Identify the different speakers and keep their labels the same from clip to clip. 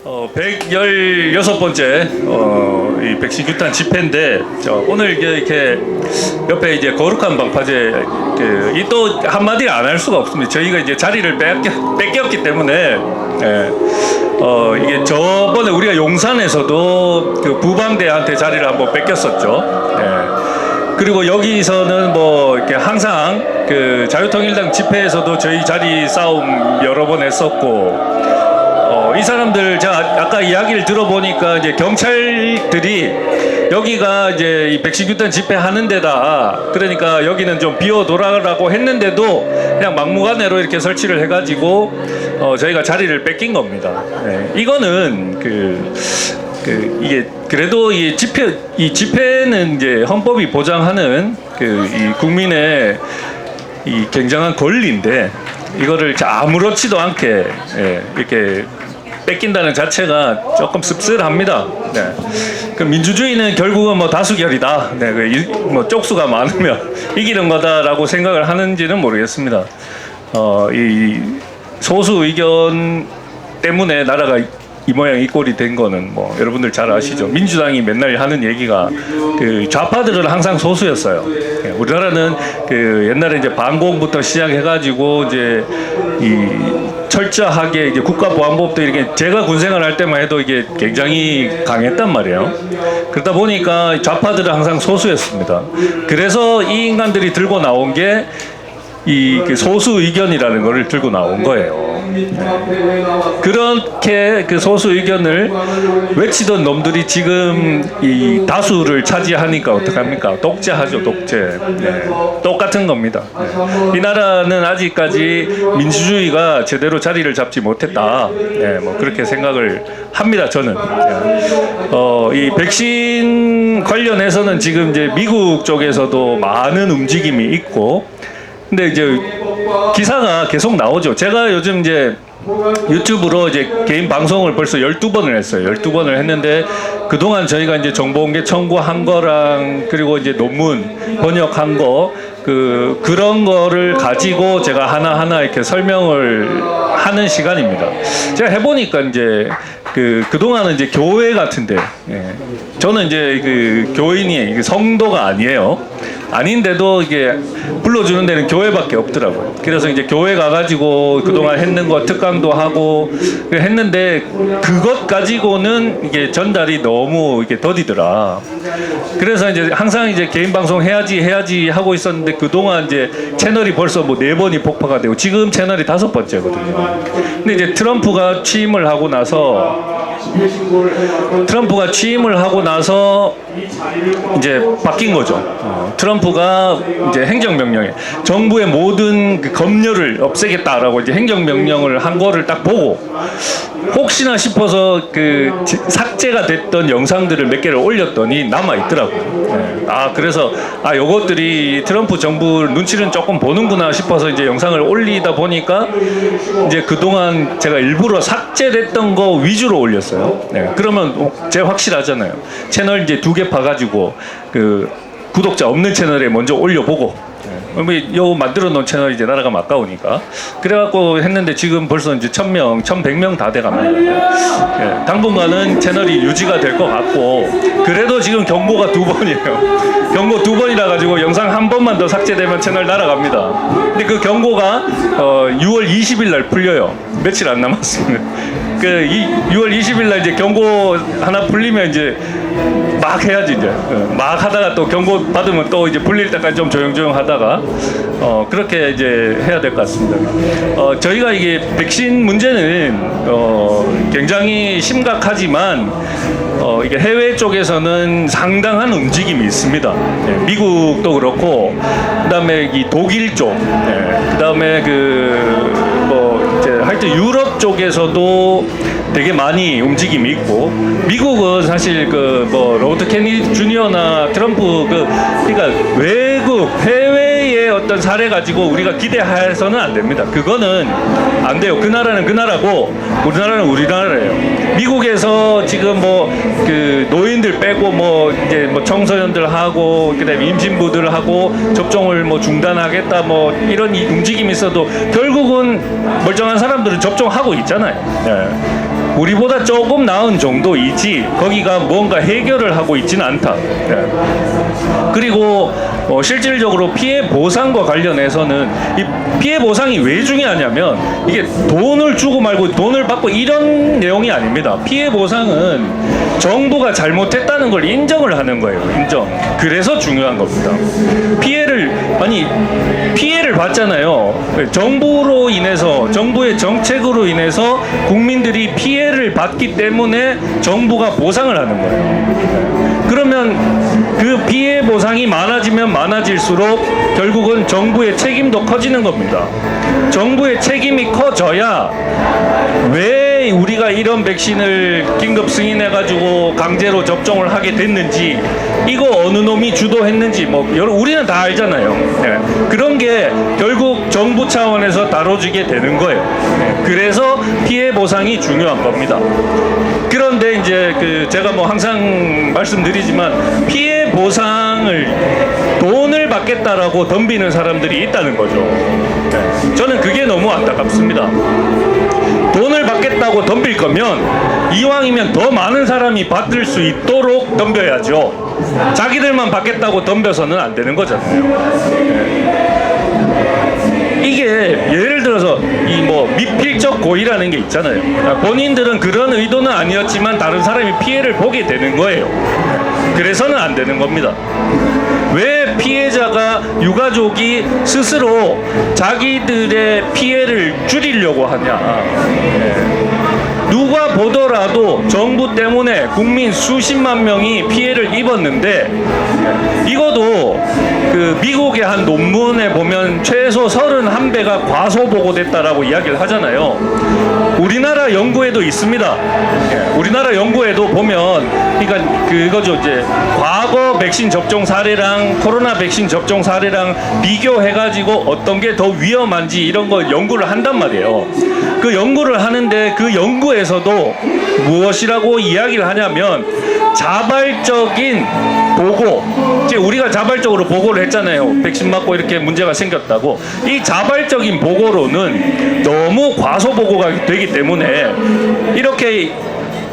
Speaker 1: 116번째 이 백신 규탄 집회인데 오늘 이렇게 옆에 이제 거룩한 방파제 이 또 한마디를 안 할 수가 없습니다. 저희가 이제 자리를 뺏겼기 때문에 이게 저번에 우리가 용산에서도 그 부방대한테 자리를 한번 뺏겼었죠. 그리고 여기서는 뭐 이렇게 항상 그 자유통일당 집회에서도 저희 자리 싸움 여러 번 했었고, 이 사람들 제가 아까 이야기를 들어보니까 이제 경찰들이 여기가 이제 이 백신 규탄 집회 하는 데다, 그러니까 여기는 좀 비워둬라라고 했는데도 그냥 막무가내로 이렇게 설치를 해가지고 저희가 자리를 뺏긴 겁니다. 이거는 이게 그래도 이 집회는 이제 헌법이 보장하는 이 국민의 이 굉장한 권리인데 이거를 아무렇지도 않게 이렇게 뺏긴다는 자체가 조금 씁쓸합니다. 그 민주주의는 결국은 뭐 다수결이다. 뭐 쪽수가 많으면 이기는 거다라고 생각을 하는지는 모르겠습니다. 이 소수 의견 때문에 나라가 이 모양 이 꼴이 된 거는 뭐 여러분들 잘 아시죠. 민주당이 맨날 하는 얘기가 그 좌파들은 항상 소수였어요. 우리나라는 그 옛날에 이제 반공부터 시작해가지고 이제 이 철저하게 이제 국가보안법도 이렇게 제가 군생활 할 때만 해도 이게 굉장히 강했단 말이에요. 그러다 보니까 좌파들은 항상 소수였습니다. 그래서 이 인간들이 들고 나온 게 이 소수 의견이라는 것을 들고 나온 거예요. 그렇게 그 소수 의견을 외치던 놈들이 지금 이 다수를 차지하니까 어떡합니까? 독재하죠, 독재. 똑같은 겁니다. 이 나라는 아직까지 민주주의가 제대로 자리를 잡지 못했다. 뭐 그렇게 생각을 합니다, 저는. 이 백신 관련해서는 지금 이제 미국 쪽에서도 많은 움직임이 있고, 근데 이제 기사가 계속 나오죠. 제가 요즘 이제 유튜브로 이제 개인 방송을 벌써 12번을 했어요. 12번을 했는데 그동안 저희가 이제 정보공개 청구한 거랑 그리고 이제 논문 번역한 거 그런 거를 가지고 제가 하나하나 이렇게 설명을 하는 시간입니다. 제가 해보니까 이제 그동안은 이제 교회 같은데, 저는 이제 그 교인이 성도가 아니에요. 아닌데도 이게 불러주는 데는 교회밖에 없더라고요. 그래서 이제 교회 가가지고 그동안 했는 거 특강도 하고 했는데 그것 가지고는 이게 전달이 너무 이게 더디더라. 그래서 이제 항상 이제 개인 방송 해야지 하고 있었는데 그동안 이제 채널이 벌써 뭐 4번이 폭파가 되고 지금 채널이 5번째거든요. 근데 이제 트럼프가 취임을 하고 나서 이제 바뀐 거죠. 트럼프가 이제 행정명령에 정부의 모든 그 검열을 없애겠다라고 이제 행정명령을 한 거를 딱 보고 혹시나 싶어서 그 삭제가 됐던 영상들을 몇 개를 올렸더니 남아 있더라고요. 그래서 요것들이 트럼프 정부 눈치는 조금 보는구나 싶어서 이제 영상을 올리다 보니까 이제 그동안 제가 일부러 삭제됐던 거 위주로 올렸어요. 그러면 제가 확실하잖아요. 채널 이제 2개 파가지고 그 구독자 없는 채널에 먼저 올려보고 요 만들어 놓은 채널이 이제 나라가 아까우니까 그래갖고 했는데 지금 벌써 이제 1000명, 1100명 다 돼갑니다. 당분간은 채널이 유지가 될 것 같고 그래도 지금 경고가 2번이에요. 경고 2번이라 가지고 영상 한 번만 더 삭제되면 채널 날아갑니다. 근데 그 경고가 6월 20일 날 풀려요. 며칠 안 남았습니다. 6월 20일 날 이제 경고 하나 풀리면 이제 막 해야지 이제 막 하다가 또 경고 받으면 또 이제 풀릴 때까지 좀 조용조용 하다가 그렇게 이제 해야 될 것 같습니다. 저희가 이게 백신 문제는 굉장히 심각하지만 이게 해외 쪽에서는 상당한 움직임이 있습니다. 미국도 그렇고 그다음에 이 독일 쪽, 그다음에 하여튼 유럽 쪽에서도 되게 많이 움직임이 있고 미국은 사실 로버트 케네디 주니어나 트럼프 그러니까 외국 해외의 어떤 사례 가지고 우리가 기대해서는 안 됩니다. 그거는 안 돼요. 그 나라는 그 나라고 우리나라는 우리나라예요. 미국에서 지금 노인들 빼고 이제 청소년들 하고 그다음에 임신부들 하고 접종을 중단하겠다 이런 움직임이 있어도 결국은 멀쩡한 사람들은 접종하고 있잖아요. 우리보다 조금 나은 정도이지 거기가 뭔가 해결을 하고 있지는 않다. 그리고 실질적으로 피해 보상과 관련해서는 이 피해 보상이 왜 중요하냐면 이게 돈을 주고 말고 돈을 받고 이런 내용이 아닙니다. 피해 보상은 정부가 잘못했다는 걸 인정을 하는 거예요. 인정. 그래서 중요한 겁니다. 피해를 받잖아요. 정부로 인해서 정부의 정책으로 인해서 국민들이 피해를 받기 때문에 정부가 보상을 하는 거예요. 그러면 그 피해 보상이 많아지면 많아질수록 결국은 정부의 책임도 커지는 겁니다. 정부의 책임이 커져야 왜 우리가 이런 백신을 긴급 승인해가지고 강제로 접종을 하게 됐는지 이거 어느 놈이 주도했는지 우리는 다 알잖아요. 그런 게 결국 정부 차원에서 다뤄지게 되는 거예요. 그래서 피해 보상이 중요한 겁니다. 그런데 이제 제가 항상 말씀드리지만 피해 보상을 돈을 받겠다라고 덤비는 사람들이 있다는 거죠. 저는 그게 너무 안타깝습니다. 돈을 받겠다고 덤빌 거면 이왕이면 더 많은 사람이 받을 수 있도록 덤벼야죠. 자기들만 받겠다고 덤벼서는 안 되는 거잖아요. 이게 예를 들어서 미필적 고의라는 게 있잖아요. 본인들은 그런 의도는 아니었지만 다른 사람이 피해를 보게 되는 거예요. 그래서는 안 되는 겁니다. 왜 피해자가 유가족이 스스로 자기들의 피해를 줄이려고 하냐. 누가 보더라도 정부 때문에 국민 수십만 명이 피해를 입었는데 이것도 미국의 한 논문에 보면 최소 31배가 과소보고됐다라고 이야기를 하잖아요. 우리나라 연구에도 있습니다. 우리나라 연구에도 보면 그거죠. 이제 과거 백신 접종 사례랑 코로나 백신 접종 사례랑 비교해가지고 어떤 게 더 위험한지 이런 거 연구를 한단 말이에요. 그 연구를 하는데 그 연구에서도 무엇이라고 이야기를 하냐면 자발적인 보고, 이제 우리가 자발적으로 보고를 했잖아요. 백신 맞고 이렇게 문제가 생겼다고. 이 자발적인 보고로는 너무 과소 보고가 되기 때문에 이렇게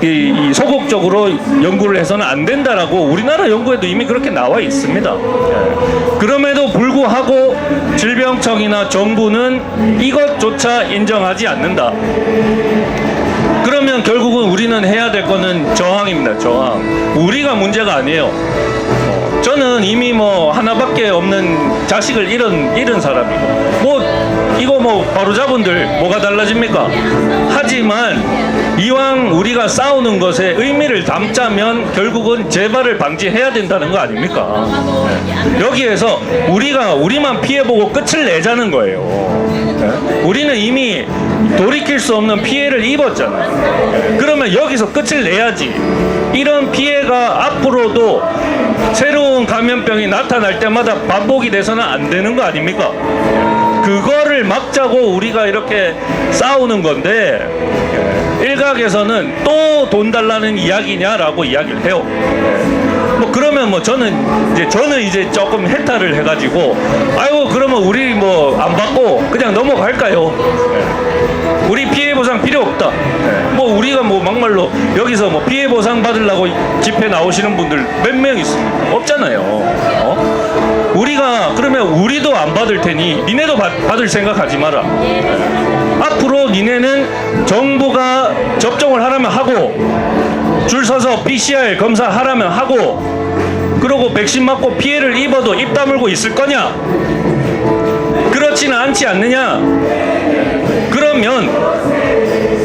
Speaker 1: 이 소극적으로 연구를 해서는 안 된다라고 우리나라 연구에도 이미 그렇게 나와 있습니다. 그럼에도 불구하고 질병청이나 정부는 이것조차 인정하지 않는다. 그러면 결국은 우리는 해야 될 거는 저항입니다. 저항. 우리가 문제가 아니에요. 저는 이미 하나밖에 없는 자식을 잃은 사람이고 이거 바로잡은들 뭐가 달라집니까? 하지만 이왕 우리가 싸우는 것에 의미를 담자면 결국은 재발을 방지해야 된다는 거 아닙니까? 여기에서 우리만 피해보고 끝을 내자는 거예요. 우리는 이미 돌이킬 수 없는 피해를 입었잖아요. 그러면 여기서 끝을 내야지. 이런 피해가 앞으로도 새로운 감염병이 나타날 때마다 반복이 돼서는 안 되는 거 아닙니까? 그거를 막자고 우리가 이렇게 싸우는 건데 일각에서는 또 돈 달라는 이야기냐라고 이야기를 해요. 그러면 저는 이제 조금 해탈을 해가지고 아이고 그러면 우리 안 받고 그냥 넘어갈까요? 우리 피해 보상 필요 없다. 우리가 막말로 여기서 피해 보상 받으려고 집회 나오시는 분들 몇 명 있습니까? 없잖아요. 그러면 우리도 안 받을 테니 니네도 받을 생각하지 마라. 앞으로 니네는 정부가 접종을 하라면 하고 줄 서서 PCR 검사하라면 하고 그러고 백신 맞고 피해를 입어도 입 다물고 있을 거냐? 그렇지는 않지 않느냐? 그러면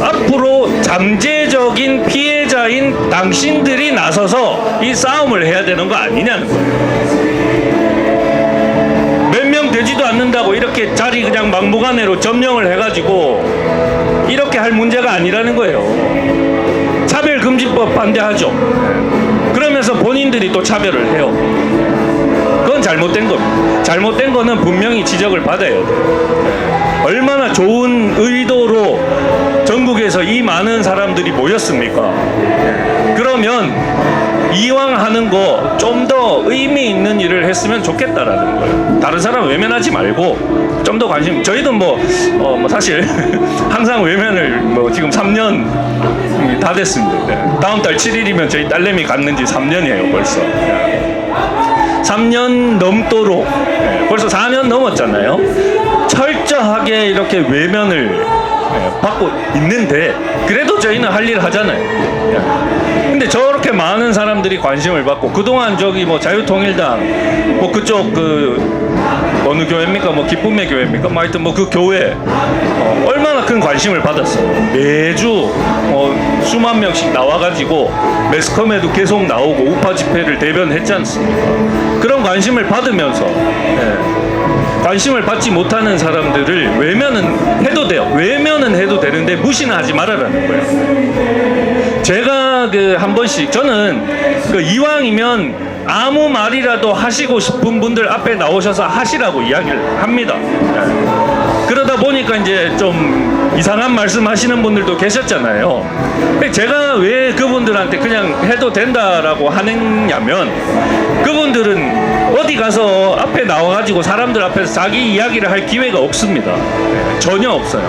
Speaker 1: 앞으로 잠재적인 피해자인 당신들이 나서서 이 싸움을 해야 되는 거 아니냐는 거예요. 몇 명 되지도 않는다고 이렇게 자리 그냥 막무가내로 점령을 해가지고 이렇게 할 문제가 아니라는 거예요. 차별금지법 반대하죠. 그러면서 본인들이 또 차별을 해요. 그건 잘못된 겁니다. 잘못된 거는 분명히 지적을 받아야 돼요. 얼마나 좋은 의도로 전국에서 이 많은 사람들이 모였습니까? 그러면 이왕 하는 거 좀 더 의미 있는 일을 했으면 좋겠다라는 거예요. 다른 사람 외면하지 말고 좀 더 관심. 저희도 뭐 사실 항상 외면을 뭐 지금 3년 다 됐습니다. 네. 다음 달 7일이면 저희 딸내미 갔는 지 3년이에요 벌써. 네. 3년 넘도록 벌써 4년 넘었잖아요. 철저하게 이렇게 외면을 받고 있는데 그래도 저희는 할 일 하잖아요. 근데 저렇게 많은 사람들이 관심을 받고 그동안 저기 뭐 자유통일당 뭐 그쪽 어느 교회입니까? 뭐 기쁨의 교회입니까? 뭐 하여튼 뭐 그 교회 얼마나 큰 관심을 받았어요. 매주 수만 명씩 나와가지고 매스컴에도 계속 나오고 우파 집회를 대변했지 않습니까? 그런 관심을 받으면서 관심을 받지 못하는 사람들을 외면은 해도 돼요. 외면은 해도 되는데 무시는 하지 말아라는 거예요. 제가 한 번씩 저는 이왕이면 아무 말이라도 하시고 싶은 분들 앞에 나오셔서 하시라고 이야기를 합니다. 그러다 보니까 이제 좀 이상한 말씀 하시는 분들도 계셨잖아요. 제가 왜 그분들한테 그냥 해도 된다라고 하느냐면 그분들은 어디 가서 앞에 나와가지고 사람들 앞에서 자기 이야기를 할 기회가 없습니다. 전혀 없어요.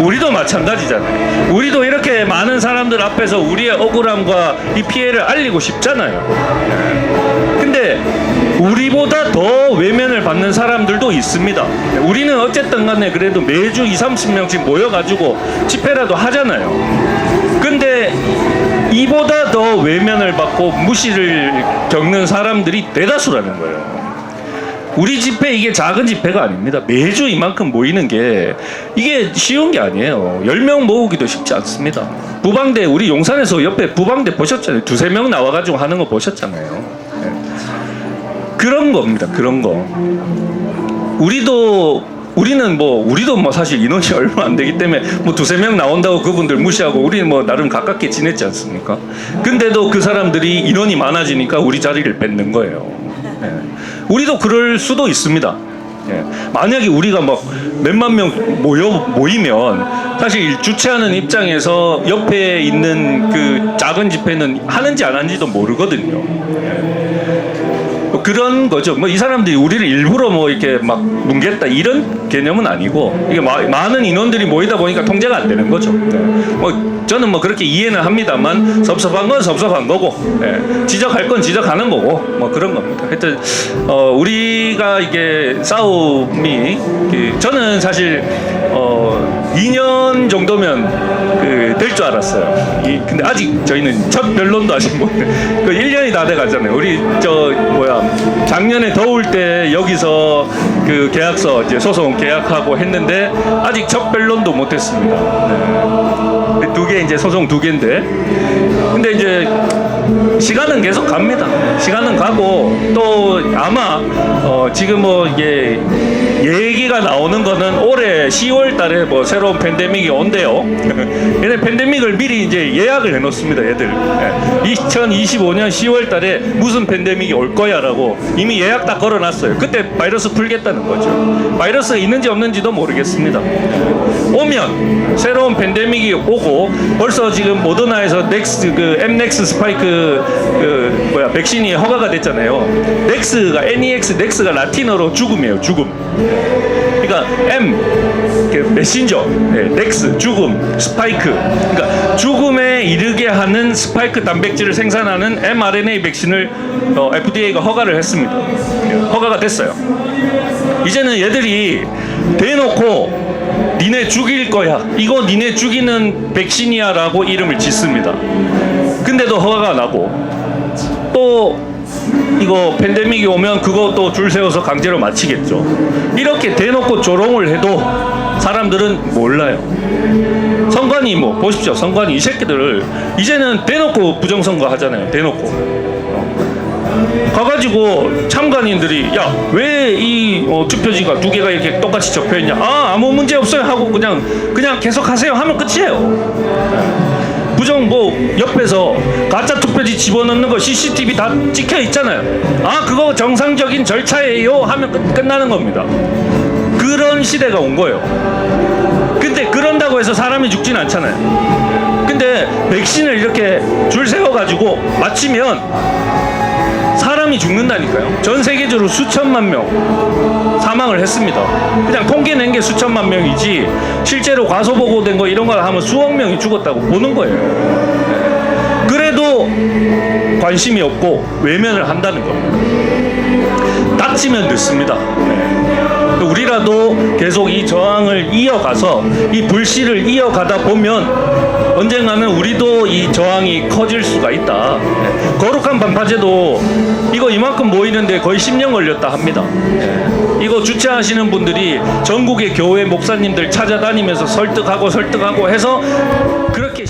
Speaker 1: 우리도 마찬가지잖아요. 우리도 이렇게 많은 사람들 앞에서 우리의 억울함과 이 피해를 알리고 싶잖아요. 근데 우리보다 더 외면을 받는 사람들도 있습니다. 우리는 어쨌든 간에 그래도 매주 20-30명씩 모여가지고 집회라도 하잖아요. 근데 이보다 더 외면을 받고 무시를 겪는 사람들이 대다수라는 거예요. 우리 집회 이게 작은 집회가 아닙니다. 매주 이만큼 모이는 게 이게 쉬운 게 아니에요. 10명 모으기도 쉽지 않습니다. 부방대 우리 용산에서 옆에 부방대 보셨잖아요. 2-3명 나와가지고 하는 거 보셨잖아요. 그런 겁니다. 그런 거. 우리는 뭐 사실 인원이 얼마 안 되기 때문에 뭐 2-3명 나온다고 그분들 무시하고 우리는 뭐 나름 가깝게 지냈지 않습니까? 근데도 그 사람들이 인원이 많아지니까 우리 자리를 뺏는 거예요. 우리도 그럴 수도 있습니다. 만약에 우리가 막 몇만 명 모이면 사실 주최하는 입장에서 옆에 있는 그 작은 집회는 하는지 안 하는지도 모르거든요. 그런 거죠. 뭐 이 사람들이 우리를 일부러 뭐 이렇게 막 뭉갰다 이런 개념은 아니고 이게 많은 인원들이 모이다 보니까 통제가 안 되는 거죠. 뭐 저는 뭐 그렇게 이해는 합니다만 섭섭한 건 섭섭한 거고 지적할 건 지적하는 거고 뭐 그런 겁니다. 하여튼 우리가 이게 싸움이 저는 사실 2년 정도면 될 줄 알았어요. 근데 아직 저희는 첫 변론도 아직 못 1년이 다 돼 가잖아요. 우리 작년에 더울 때 여기서 그 계약서 이제 소송 계약하고 했는데 아직 첫 변론도 못 했습니다. 두 개 이제 소송 2개인데 근데 이제 시간은 계속 갑니다. 시간은 가고 또 아마 지금 뭐 이게 얘기가 나오는 거는 올해 10월 달에 뭐 새로운 팬데믹이 온대요. 얘네 팬데믹을 미리 이제 예약을 해놓습니다. 얘들 2025년 10월 달에 무슨 팬데믹이 올 거야라고 이미 예약 다 걸어놨어요. 그때 바이러스 풀겠다는 거죠. 바이러스가 있는지 없는지도 모르겠습니다. 오면 새로운 팬데믹이 오고 벌써 지금 모더나에서 엠넥스 스파이크 백신이 허가가 됐잖아요. 넥스가 넥스가 라틴어로 죽음이에요. 죽음. 그러니까 메신저, 넥스 죽음, 스파이크. 그러니까 죽음에 이르게 하는 스파이크 단백질을 생산하는 mRNA 백신을 FDA가 허가를 했습니다. 허가가 됐어요. 이제는 얘들이 대놓고 니네 죽일 거야. 이거 니네 죽이는 백신이야 라고 이름을 짓습니다. 근데도 허가가 나고 또 이거 팬데믹이 오면 그거 또 줄 세워서 강제로 맞히겠죠. 이렇게 대놓고 조롱을 해도 사람들은 몰라요. 선관위 뭐 보십시오. 선관위 이 새끼들을 이제는 대놓고 부정선거 하잖아요. 대놓고 가가지고 참관인들이 야 왜 이 투표지가 2개가 이렇게 똑같이 적혀있냐 아무 문제 없어요 하고 그냥 계속 하세요 하면 끝이에요. 부정 옆에서 가짜 투표지 집어넣는 거 CCTV 다 찍혀 있잖아요. 그거 정상적인 절차예요 하면 끝나는 겁니다. 그 그런 시대가 온 거예요. 근데 그런다고 해서 사람이 죽진 않잖아요. 근데 백신을 이렇게 줄 세워가지고 맞히면 사람이 죽는다니까요. 전 세계적으로 수천만 명 사망을 했습니다. 그냥 통계 낸 게 수천만 명이지 실제로 과소보고된 거 이런 거 하면 수억 명이 죽었다고 보는 거예요. 그래도 관심이 없고 외면을 한다는 겁니다. 닥치면 늦습니다. 우리라도 계속 이 저항을 이어가서 이 불씨를 이어가다 보면 언젠가는 우리도 이 저항이 커질 수가 있다. 거룩한 반파제도 이거 이만큼 모이는데 거의 10년 걸렸다 합니다. 이거 주최하시는 분들이 전국의 교회 목사님들 찾아다니면서 설득하고 해서 그렇게